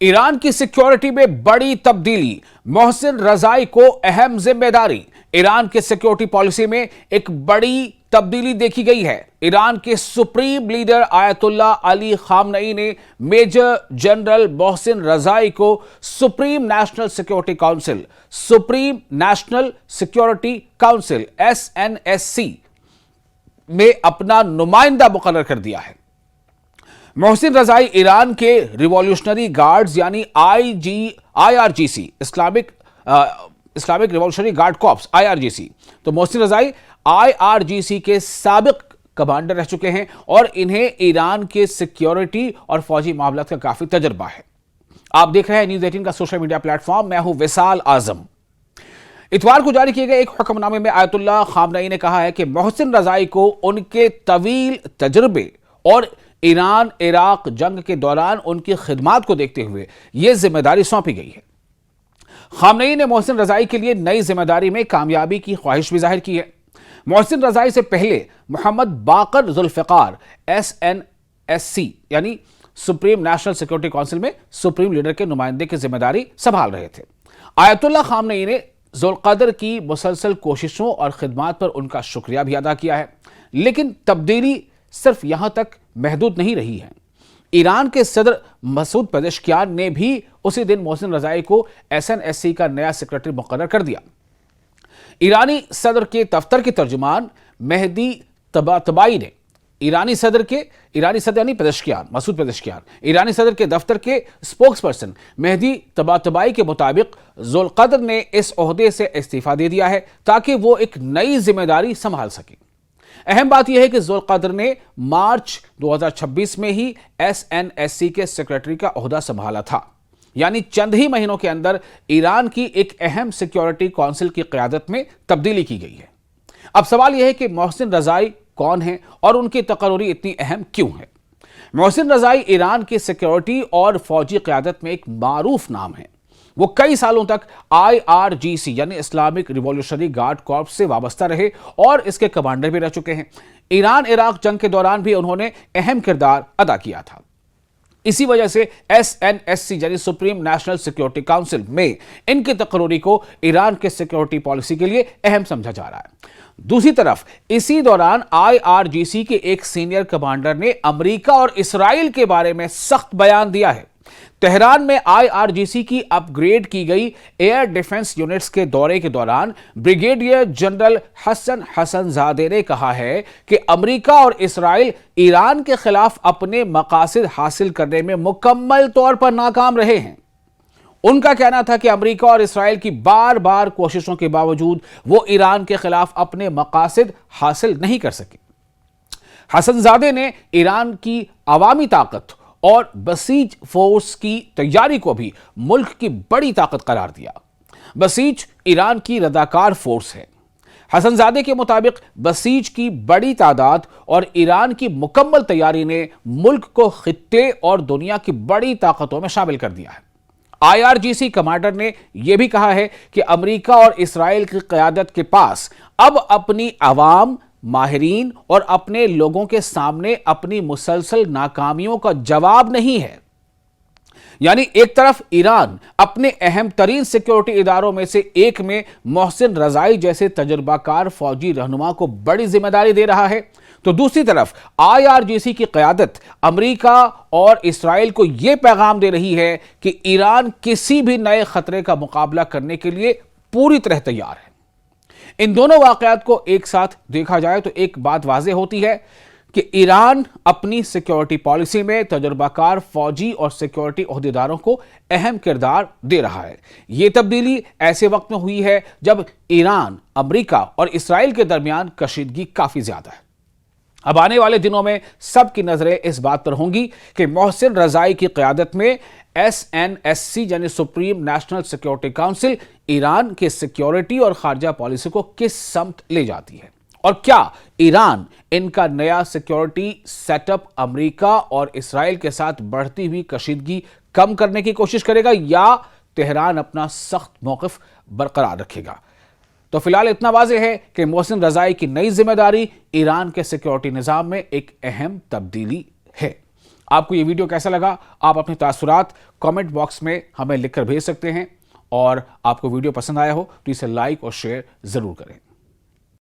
ایران کی سیکیورٹی میں بڑی تبدیلی، محسن رضائی کو اہم ذمہ داری۔ ایران کے سیکیورٹی پالیسی میں ایک بڑی تبدیلی دیکھی گئی ہے۔ ایران کے سپریم لیڈر آیت اللہ علی خامنئی نے میجر جنرل محسن رضائی کو supreme national security council SNSC میں اپنا نمائندہ مقرر کر دیا ہے۔ محسن رضائی ایران کے ریولیوشنری گارڈز یعنی IRGC Islamic revolutionary guard corps IRGC، تو محسن رضائی IRGC کے سابق کمانڈر رہ چکے ہیں اور انہیں ایران کے سیکیورٹی اور فوجی معاملات کا کافی تجربہ ہے۔ آپ دیکھ رہے ہیں نیوز 18 کا سوشل میڈیا پلیٹ فارم، میں ہوں وصال اعظم۔ اتوار کو جاری کیے گئے ایک حکم نامے میں آیت اللہ خامنئی نے کہا ہے کہ محسن رضائی کو ان کے طویل تجربے اور ایران عراق جنگ کے دوران ان کی خدمات کو دیکھتے ہوئے یہ ذمہ داری سونپی گئی ہے۔ خامنئی نے محسن رضائی کے لیے نئی ذمہ داری میں کامیابی کی خواہش بھی ظاہر کی ہے۔ محسن رضائی سے پہلے محمد باقر ذوالفقار SNSC یعنی سپریم نیشنل سیکیورٹی کونسل میں سپریم لیڈر کے نمائندے کی ذمہ داری سنبھال رہے تھے۔ آیت اللہ خامنئی نے ذوالقدر کی مسلسل کوششوں اور خدمات پر ان کا شکریہ بھی ادا کیا ہے، لیکن تبدیلی صرف یہاں تک محدود نہیں رہی ہے۔ ایران کے صدر مسعود پزشکیان نے بھی اسی دن محسن رضائی کو SNSC کا نیا سیکرٹری مقرر کر دیا۔ ایرانی صدر کے دفتر کے ترجمان مہدی طباطبائی نے ایرانی صدر یعنی مسعود پزشکیان، ایرانی صدر کے دفتر کے اسپوکس پرسن مہدی طباطبائی کے مطابق ذوالقدر نے اس عہدے سے استعفیٰ دے دیا ہے تاکہ وہ ایک نئی ذمہ داری سنبھال سکیں۔ اہم بات یہ ہے کہ ذوالقدر نے مارچ 2026 میں ہی SNSC کے سیکرٹری کا عہدہ سنبھالا تھا، یعنی چند ہی مہینوں کے اندر ایران کی ایک اہم سیکیورٹی کونسل کی قیادت میں تبدیلی کی گئی ہے۔ اب سوال یہ ہے کہ محسن رضائی کون ہیں اور ان کی تقرری اتنی اہم کیوں ہے؟ محسن رضائی ایران کی سیکیورٹی اور فوجی قیادت میں ایک معروف نام ہے۔ وہ کئی سالوں تک IRGC یعنی اسلامک ریولیوشنری گارڈ کارپس سے وابستہ رہے اور اس کے کمانڈر بھی رہ چکے ہیں۔ ایران عراق جنگ کے دوران بھی انہوں نے اہم کردار ادا کیا تھا۔ اسی وجہ سے SNSC یعنی سپریم نیشنل سیکیورٹی کونسل میں ان کی تقرری کو ایران کے سیکیورٹی پالیسی کے لیے اہم سمجھا جا رہا ہے۔ دوسری طرف اسی دوران IRGC کے ایک سینئر کمانڈر نے امریکہ اور اسرائیل کے بارے میں سخت بیان دیا ہے۔ تہران میں IRGC کی اپ گریڈ کی گئی ایئر ڈیفنس یونٹس کے دورے کے دوران بریگیڈیئر جنرل حسن زادے نے کہا ہے کہ امریکہ اور اسرائیل ایران کے خلاف اپنے مقاصد حاصل کرنے میں مکمل طور پر ناکام رہے ہیں۔ ان کا کہنا تھا کہ امریکہ اور اسرائیل کی بار بار کوششوں کے باوجود وہ ایران کے خلاف اپنے مقاصد حاصل نہیں کر سکے۔ حسن زادے نے ایران کی عوامی طاقت اور بسیج فورس کی تیاری کو بھی ملک کی بڑی طاقت قرار دیا۔ بسیج ایران کی رداکار فورس ہے۔ حسن زادے کے مطابق بسیج کی بڑی تعداد اور ایران کی مکمل تیاری نے ملک کو خطے اور دنیا کی بڑی طاقتوں میں شامل کر دیا ہے۔ IRGC کمانڈر نے یہ بھی کہا ہے کہ امریکہ اور اسرائیل کی قیادت کے پاس اب اپنی عوام، ماہرین اور اپنے لوگوں کے سامنے اپنی مسلسل ناکامیوں کا جواب نہیں ہے۔ یعنی ایک طرف ایران اپنے اہم ترین سیکیورٹی اداروں میں سے ایک میں محسن رضائی جیسے تجربہ کار فوجی رہنما کو بڑی ذمہ داری دے رہا ہے، تو دوسری طرف IRGC کی قیادت امریکہ اور اسرائیل کو یہ پیغام دے رہی ہے کہ ایران کسی بھی نئے خطرے کا مقابلہ کرنے کے لیے پوری طرح تیار ہے۔ ان دونوں واقعات کو ایک ساتھ دیکھا جائے تو ایک بات واضح ہوتی ہے کہ ایران اپنی سیکیورٹی پالیسی میں تجربہ کار فوجی اور سیکیورٹی عہدیداروں کو اہم کردار دے رہا ہے۔ یہ تبدیلی ایسے وقت میں ہوئی ہے جب ایران، امریکہ اور اسرائیل کے درمیان کشیدگی کافی زیادہ ہے۔ اب آنے والے دنوں میں سب کی نظریں اس بات پر ہوں گی کہ محسن رضائی کی قیادت میں SNSC یعنی supreme national security council Iran کے سیکیورٹی اور خارجہ پالیسی کو کس سمت لے جاتی ہے، اور کیا ایران ان کا نیا سیکیورٹی سیٹ اپ امریکہ اور اسرائیل کے ساتھ بڑھتی ہوئی کشیدگی کم کرنے کی کوشش کرے گا یا تہران اپنا سخت موقف برقرار رکھے گا۔ تو فی الحال اتنا واضح ہے کہ محسن رضائی کی نئی ذمہ داری ایران کے سیکیورٹی نظام میں ایک اہم تبدیلی ہے۔ آپ کو یہ ویڈیو کیسا لگا؟ آپ اپنے تاثرات کامنٹ باکس میں ہمیں لکھ کر بھیج سکتے ہیں، اور آپ کو ویڈیو پسند آیا ہو تو اسے لائک اور شیئر ضرور کریں۔